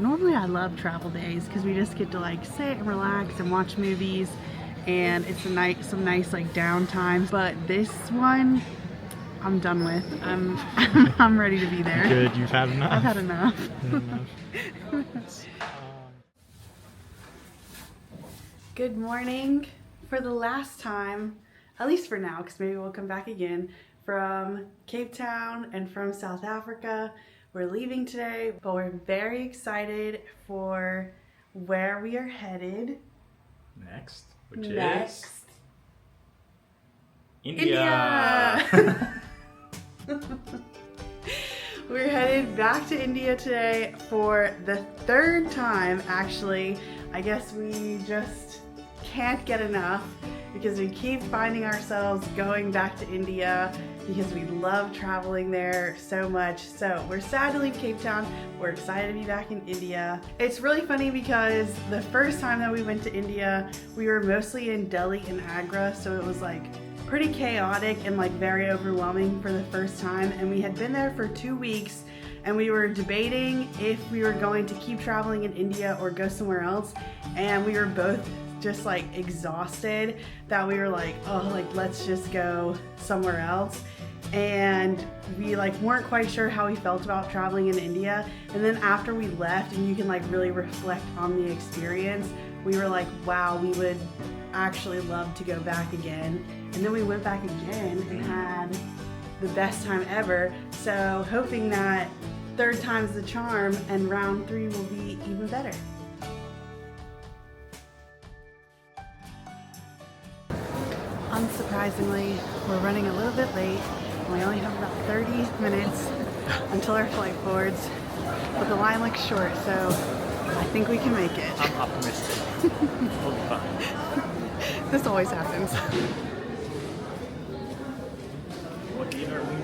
Normally I love travel days because we just get to like sit and relax and watch movies, and it's some nice like downtime. But this one I'm done with. I'm ready to be there. Good, you've had enough. I've had enough. Good morning. For the last time, at least for now, because maybe we'll come back again, from Cape Town and from South Africa. We're leaving today, but we're very excited for where we are headed Next, which next. is India. We're headed back to India today for the third time, actually. I guess we just can't get enough because we keep finding ourselves going back to India because we love traveling there so much. So we're sad to leave Cape Town. We're excited to be back in India. It's really funny because the first time that we went to India, we were mostly in Delhi and Agra, so it was like pretty chaotic and like very overwhelming for the first time. And we had been there for 2 weeks and we were debating if we were going to keep traveling in India or go somewhere else. And we were both just like exhausted that we were like, oh, like let's just go somewhere else. And we like weren't quite sure how we felt about traveling in India. And then after we left and you can like really reflect on the experience, we were like, wow, we would actually love to go back again. And then we went back again and had the best time ever. So hoping that third time's the charm and round 3 will be even better. Unsurprisingly, we're running a little bit late. We only have about 30 minutes until our flight boards, but the line looks short, so I think we can make it. I'm optimistic. We'll be fine. This always happens. What gate are we?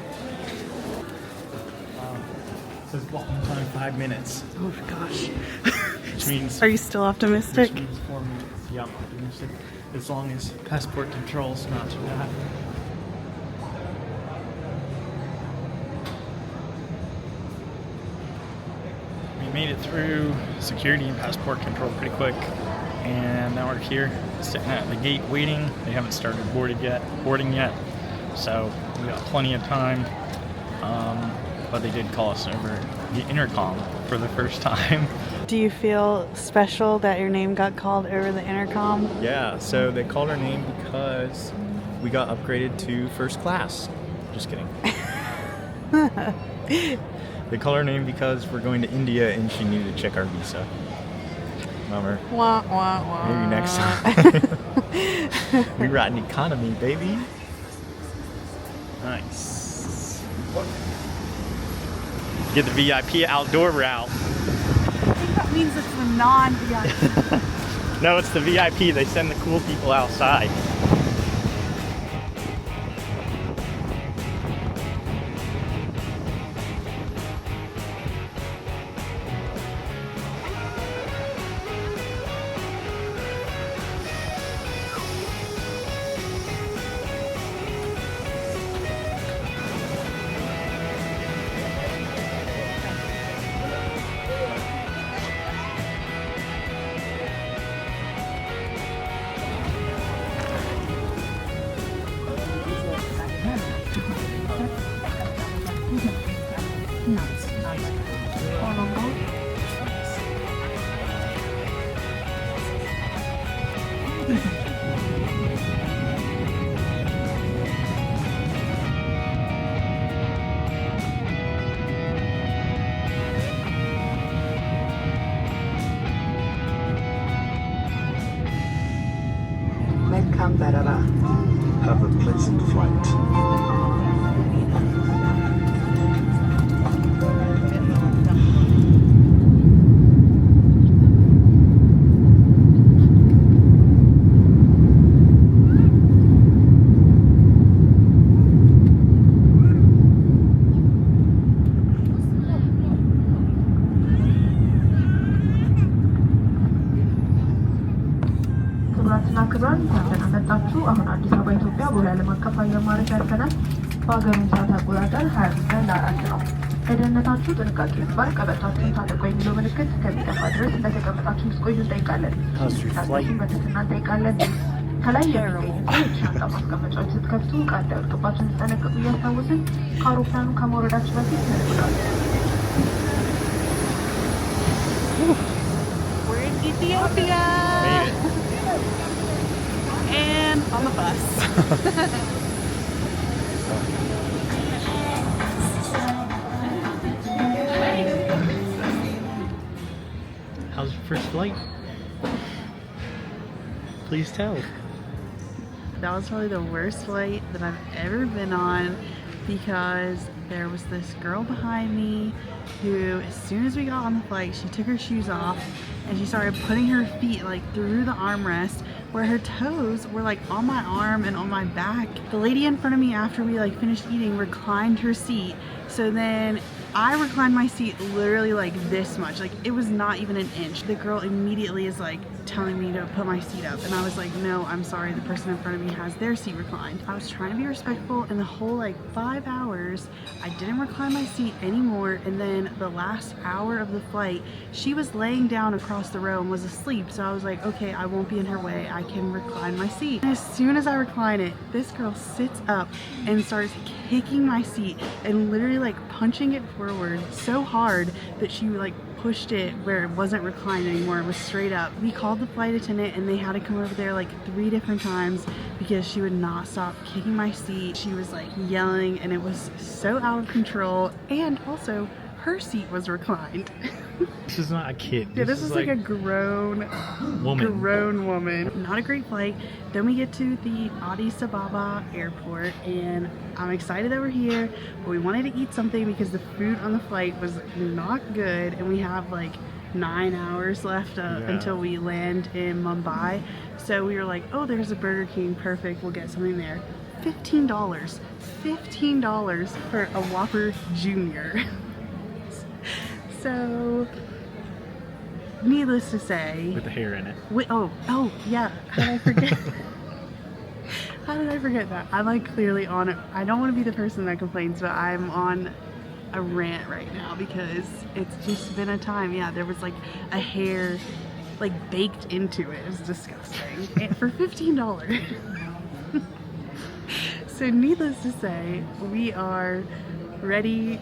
It says walking time 5 minutes. Oh gosh. Which means... Are you still optimistic? Which means 4 minutes. Yeah, I'm optimistic. As long as passport control's not too bad. We made it through security and passport control pretty quick, and now we're here sitting at the gate waiting. They haven't started boarding yet, so we got plenty of time. But they did call us over the intercom for the first time. Do you feel special that your name got called over the intercom? Yeah, so they called our name because we got upgraded to first class. Just kidding. They called our name because we're going to India and she needed to check our visa. Bummer. Wah, wah, wah. Maybe next time. We ride an economy, baby. Nice. Get the VIP outdoor route. I think that means it's the non-VIP. No, it's the VIP. They send the cool people outside. Have a pleasant flight. ክብራን እንኳን መጣችሁ። አሁን አዲስ አበባ ኢትዮጵያ ቦሌ ዓለም አቀፍ አየር ማረፊያ ያርፈናል። በሀገሩን ሰዓት አቆጣጠር 20 ቀን ለ4 ነው። ለደህንነታችሁ ጥንቃቄ ሲባል ቀበቷችሁን ታጠቁ የሚለው ምልክት እስከሚጠፋ ድረስ እንደተቀመጣችሁ እንድትቆዩ እንጠይቃለን። ታጠቁን በትህትና እንጠይቃለን። ከላይ የሚገኙት ሻንጣ ማስቀመጫዎች ስትከፍቱ ዕቃ እንዳይወድቅባችሁ እንድትጠነቀቁ እያስታወስን ከአውሮፕላኑ ከመውረዳችሁ በፊት እንጠብቃለን። We're in Ethiopia! Made it. And on the bus. How's your first flight? Please tell. That was probably the worst flight that I've ever been on because there was this girl behind me who, as soon as we got on the flight, she took her shoes off and she started putting her feet like through the armrest where her toes were like on my arm and on my back. The lady in front of me, after we like finished eating, reclined her seat. So then I reclined my seat literally like this much, like it was not even an inch. The girl immediately is like telling me to put my seat up and I was like, no, I'm sorry, the person in front of me has their seat reclined. I was trying to be respectful and the whole like 5 hours I didn't recline my seat anymore, and then the last hour of the flight she was laying down across the row and was asleep, so I was like, okay, I won't be in her way, I can recline my seat. And as soon as I recline it, this girl sits up and starts kicking my seat and literally like punching it forward so hard that she like pushed it where it wasn't reclined anymore, it was straight up. We called the flight attendant and they had to come over there like 3 different times because she would not stop kicking my seat. She was like yelling and it was so out of control, and also her seat was reclined. This is not a kid. Yeah, this is like a grown woman. Not a great flight. Then we get to the Addis Ababa airport and I'm excited that we're here, but we wanted to eat something because the food on the flight was not good and we have like 9 hours left until we land in Mumbai. So we were like, oh, there's a Burger King, perfect, we'll get something there. $15. $15 for a Whopper Junior. So, needless to say, with the hair in it. Oh yeah, how did I forget? How did I forget that? I'm like clearly on it. I don't want to be the person that complains, but I'm on a rant right now because it's just been a time. Yeah, there was like a hair like baked into it. It was disgusting. And for $15. So needless to say, we are ready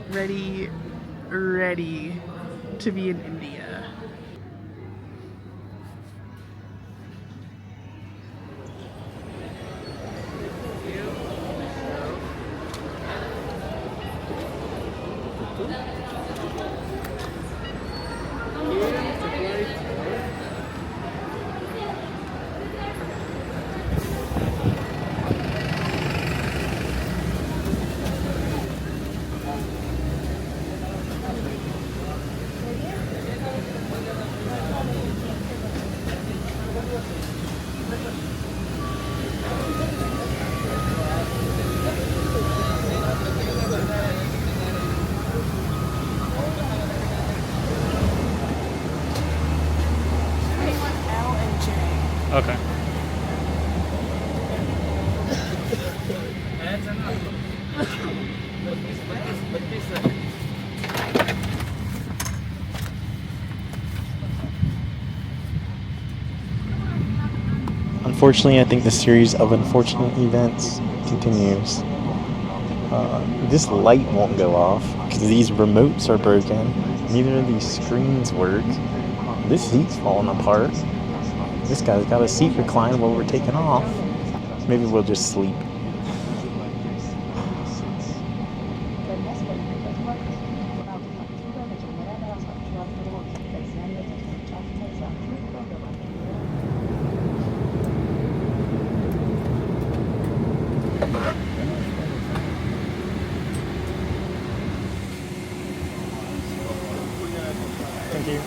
to be in India. Okay. Unfortunately, I think the series of unfortunate events continues. This light won't go off because these remotes are broken. Neither of these screens work. This seat's falling apart. This guy's got a seat reclined while we're taking off. Maybe we'll just sleep. Thank you.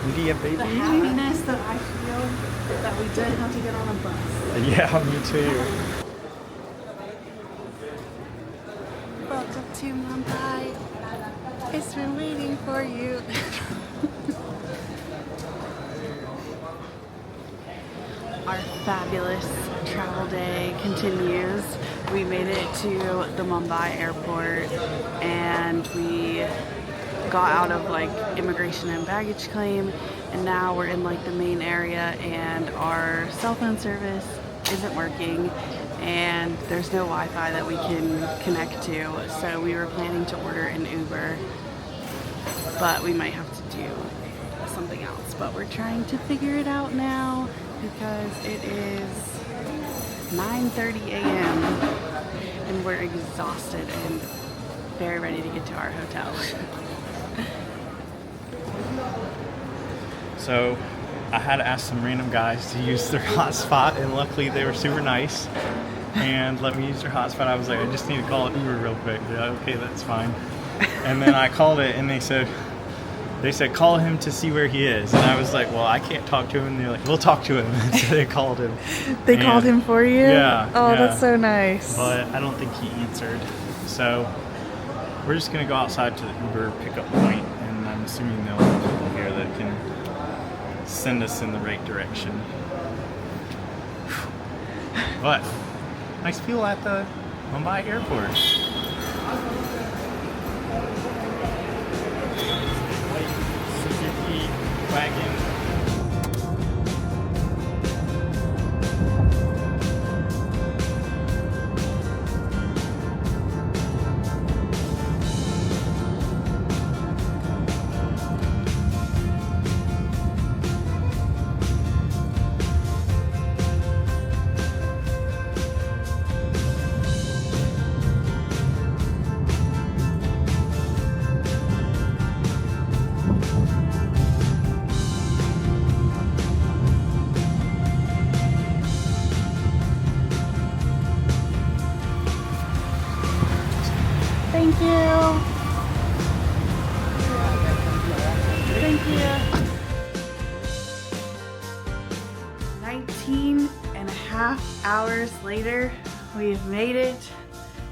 India, baby. The happiness that I feel that we did have to get on a bus. Yeah, me too. Welcome to Mumbai. It's been waiting for you. Our fabulous travel day continues. We made it to the Mumbai airport and we got out of like immigration and baggage claim, and now we're in like the main area and our cell phone service isn't working and there's no Wi-Fi that we can connect to, so we were planning to order an Uber, but we might have to do something else. But we're trying to figure it out now because it is 9:30 a.m. and we're exhausted and very ready to get to our hotel. So I had to ask some random guys to use their hotspot, and luckily they were super nice and let me use their hotspot. I was like, I just need to call Uber real quick. They're like, okay, that's fine. And then I called it and they said call him to see where he is, and I was like, well, I can't talk to him. And they're like, we'll talk to him. And so they called him. They called him for you? Yeah. Oh, yeah. that's so nice. But I don't think he answered. So we're just gonna go outside to the Uber pickup point, and I'm assuming they'll have people here that can send us in the right direction. But nice people at the Mumbai airport. Suzuki wagon. Thank you. Thank you. 19 and a half hours later, we've made it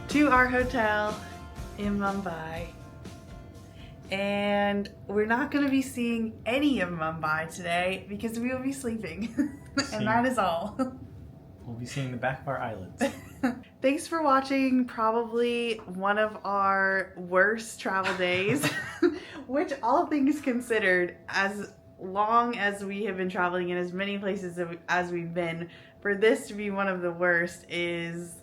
to our hotel in Mumbai. And we're not going to be seeing any of Mumbai today because we will be sleeping. And that is all. We'll be seeing the back of our eyelids. Thanks for watching probably one of our worst travel days, which all things considered, as long as we have been traveling in as many places as we've been, for this to be one of the worst is,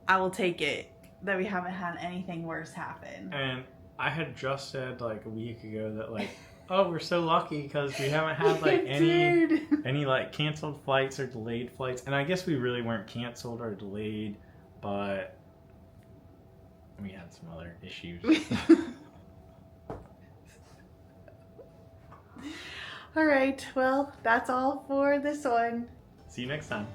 I will take it, that we haven't had anything worse happen. And I had just said like a week ago that like, oh, we're so lucky because we haven't had like any like canceled flights or delayed flights. And I guess we really weren't canceled or delayed, but we had some other issues. All right, well, that's all for this one. See you next time.